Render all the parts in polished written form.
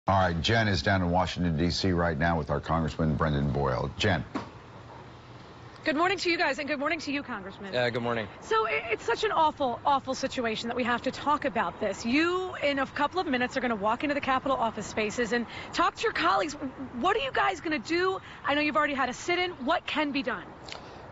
All right, Jen is down in Washington, D.C. right now with our Congressman Boyle. Jen. Good morning to you guys, and good morning to you, Congressman. Good morning. So it's such an awful situation that we have to talk about this. You, in a couple of minutes, are going to walk into the Capitol office spaces and talk to your colleagues. What are you guys going to do? I know you've already had a sit-in. What can be done?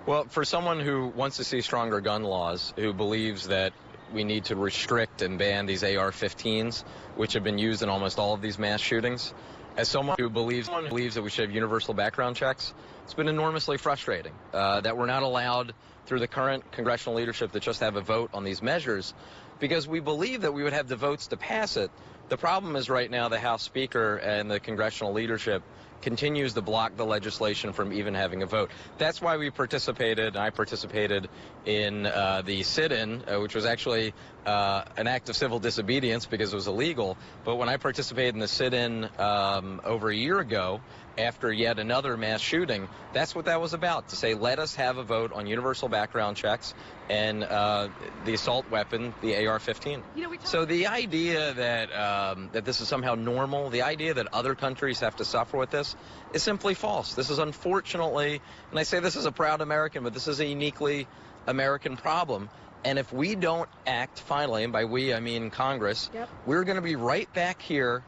Well, for someone who wants to see stronger gun laws, who believes that we need to restrict and ban these AR-15s, which have been used in almost all of these mass shootings, as someone who believes that we should have universal background checks, it's been enormously frustrating that we're not allowed through the current congressional leadership to just have a vote on these measures, because we believe that we would have the votes to pass it. The problem is right now the House Speaker and the congressional leadership continues to block the legislation from even having a vote. That's why we participated, and I participated in the sit-in, which was actually an act of civil disobedience because it was illegal. But when I participated in the sit-in over a year ago, after yet another mass shooting, that's what that was about, to say, let us have a vote on universal background checks and the assault weapon, the AR-15. So the idea that this is somehow normal, the idea that other countries have to suffer with this, is simply false. This is unfortunately, and I say this as a proud American, but this is a uniquely American problem. And if we don't act finally, and by we I mean Congress, we're going to be right back here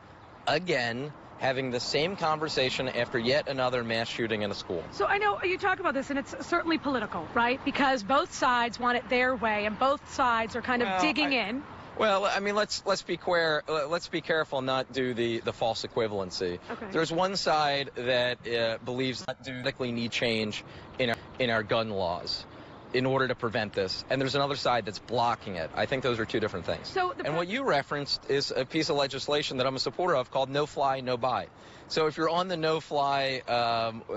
again, having the same conversation after yet another mass shooting in a school. So I know you talk about this, and it's certainly political, right? Because both sides want it their way, and both sides are kind of digging in. Well, I mean, let's be careful not do the false equivalency. Okay. There's one side that believes that we medically need change in our gun laws in order to prevent this, and there's another side that's blocking it. I think those are two different things. And what you referenced is a piece of legislation that I'm a supporter of called No Fly, No Buy. So if you're on the No Fly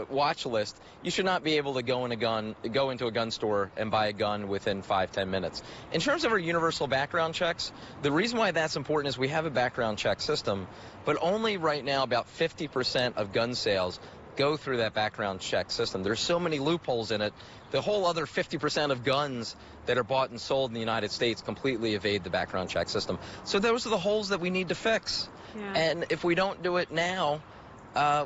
watch list, you should not be able to go into a gun store and buy a gun within 5-10 minutes. In terms of our universal background checks, the reason why that's important is we have a background check system, but only right now about 50% of gun sales go through that background check system. There's so many loopholes in it. The whole other 50% of guns that are bought and sold in the United States completely evade the background check system. So those are the holes that we need to fix. And if we don't do it now,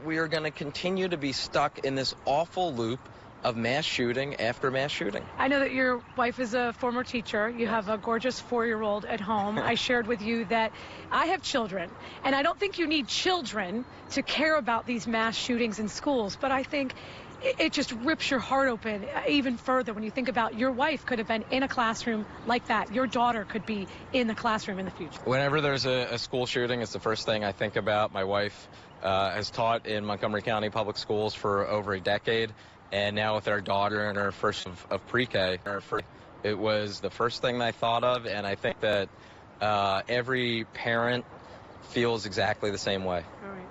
we are going to continue to be stuck in this awful loop of mass shooting after mass shooting. I know that your wife is a former teacher. You have a gorgeous 4-year-old at home. I shared with you that I have children, and I don't think you need children to care about these mass shootings in schools, but I think it just rips your heart open even further when you think about your wife could have been in a classroom like that. Your daughter could be in the classroom in the future. Whenever there's a school shooting, it's the first thing I think about. My wife has taught in Montgomery County Public Schools for over a decade. And now with our daughter in her first of pre-K, it was the first thing I thought of, and I think that every parent feels exactly the same way. All right.